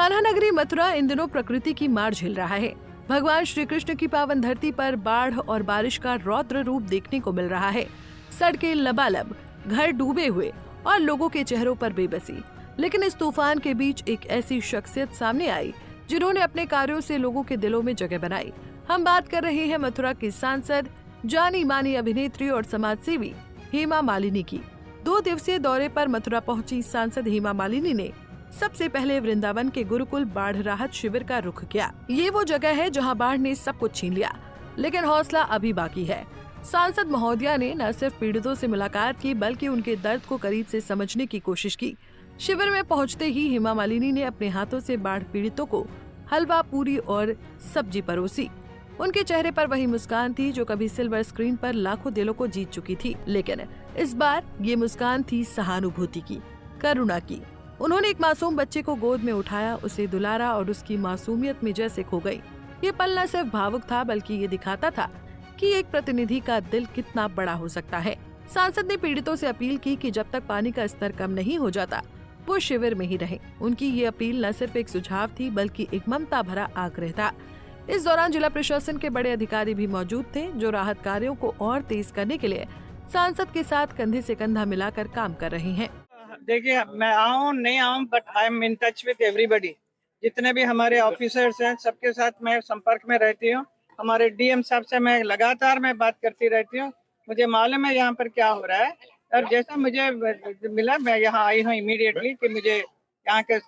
कान्हा नगरी मथुरा इन दिनों प्रकृति की मार झेल रहा है। भगवान श्री कृष्ण की पावन धरती पर बाढ़ और बारिश का रौद्र रूप देखने को मिल रहा है। सड़कें लबालब, घर डूबे हुए और लोगों के चेहरों पर बेबसी। लेकिन इस तूफान के बीच एक ऐसी शख्सियत सामने आई जिन्होंने अपने कार्यों से लोगों के दिलों में जगह बनाई। हम बात कर रहे हैं मथुरा की सांसद, जानी मानी अभिनेत्री और समाज सेवी हेमा मालिनी की। 2 दिवसीय दौरे पर मथुरा पहुंची सांसद हेमा मालिनी ने सबसे पहले वृंदावन के गुरुकुल बाढ़ राहत शिविर का रुख किया। ये वो जगह है जहां बाढ़ ने सब कुछ छीन लिया, लेकिन हौसला अभी बाकी है। सांसद महोदया ने न सिर्फ पीड़ितों से मुलाकात की बल्कि उनके दर्द को करीब से समझने की कोशिश की। शिविर में पहुंचते ही हेमा मालिनी ने अपने हाथों से बाढ़ पीड़ितों को हलवा, पूरी और सब्जी परोसी। उनके चेहरे पर वही मुस्कान थी जो कभी सिल्वर स्क्रीन पर लाखों दिलों को जीत चुकी थी, लेकिन इस बार ये मुस्कान थी सहानुभूति की, करुणा की। उन्होंने एक मासूम बच्चे को गोद में उठाया, उसे दुलारा और उसकी मासूमियत में जैसे खो गई। ये पल न सिर्फ भावुक था बल्कि ये दिखाता था कि एक प्रतिनिधि का दिल कितना बड़ा हो सकता है। सांसद ने पीड़ितों से अपील की कि जब तक पानी का स्तर कम नहीं हो जाता वो शिविर में ही रहे। उनकी ये अपील न सिर्फ एक सुझाव थी बल्कि एक ममता भरा आग्रह था। इस दौरान जिला प्रशासन के बड़े अधिकारी भी मौजूद थे जो राहत कार्यों को और तेज करने के लिए सांसद के साथ कंधे से कंधा मिलाकर काम कर रहे हैं। देखिए, मैं आऊँ नहीं आऊँ but I am in touch with everybody. जितने भी हमारे ऑफिसर्स हैं सबके साथ मैं संपर्क में रहती हूँ। हमारे डीएम साहब से मैं लगातार बात करती रहती हूँ। मुझे मालूम है यहाँ पर क्या हो रहा है और जैसा मुझे मिला मैं यहाँ आई हूँ इमीडिएटली कि मुझे यहाँ के।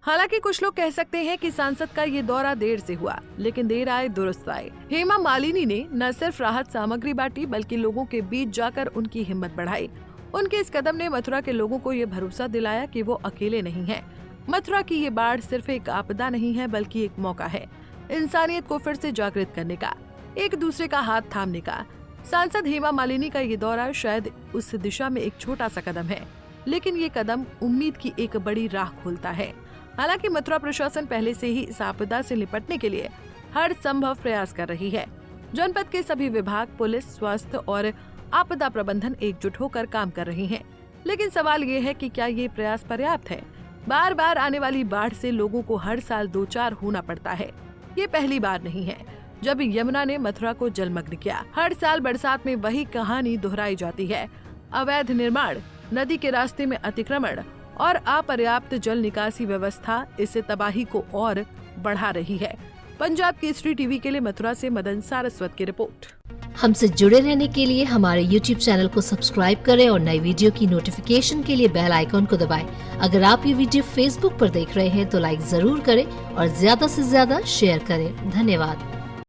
हालांकि कुछ लोग कह सकते हैं कि सांसद का ये दौरा देर से हुआ, लेकिन देर आए दुरुस्त आए। हेमा मालिनी ने न सिर्फ राहत सामग्री बांटी बल्कि लोगों के बीच जाकर उनकी हिम्मत बढ़ाई। उनके इस कदम ने मथुरा के लोगों को ये भरोसा दिलाया कि वो अकेले नहीं हैं। मथुरा की ये बाढ़ सिर्फ एक आपदा नहीं है बल्कि एक मौका है इंसानियत को फिर से जागृत करने का, एक दूसरे का हाथ थामने का। सांसद हेमा मालिनी का ये दौरा शायद उस दिशा में एक छोटा सा कदम है, लेकिन ये कदम उम्मीद की एक बड़ी राह खोलता है। हालांकि मथुरा प्रशासन पहले से ही इस आपदा से निपटने के लिए हर संभव प्रयास कर रही है। जनपद के सभी विभाग, पुलिस, स्वास्थ्य और आपदा प्रबंधन एकजुट होकर काम कर रहे हैं। लेकिन सवाल ये है कि क्या ये प्रयास पर्याप्त है? बार बार आने वाली बाढ़ से लोगों को हर साल 2-4 होना पड़ता है। ये पहली बार नहीं है जब यमुना ने मथुरा को जलमग्न किया। हर साल बरसात में वही कहानी दोहराई जाती है। अवैध निर्माण, नदी के रास्ते में अतिक्रमण और अपर्याप्त जल निकासी व्यवस्था इस तबाही को और बढ़ा रही है। पंजाब केसरी टीवी के लिए मथुरा से मदन सारस्वत की रिपोर्ट। हमसे जुड़े रहने के लिए हमारे YouTube चैनल को सब्सक्राइब करें और नई वीडियो की नोटिफिकेशन के लिए बेल आइकॉन को दबाएं। अगर आप ये वीडियो Facebook पर देख रहे हैं तो लाइक जरूर करें और ज्यादा से ज्यादा शेयर करें। धन्यवाद।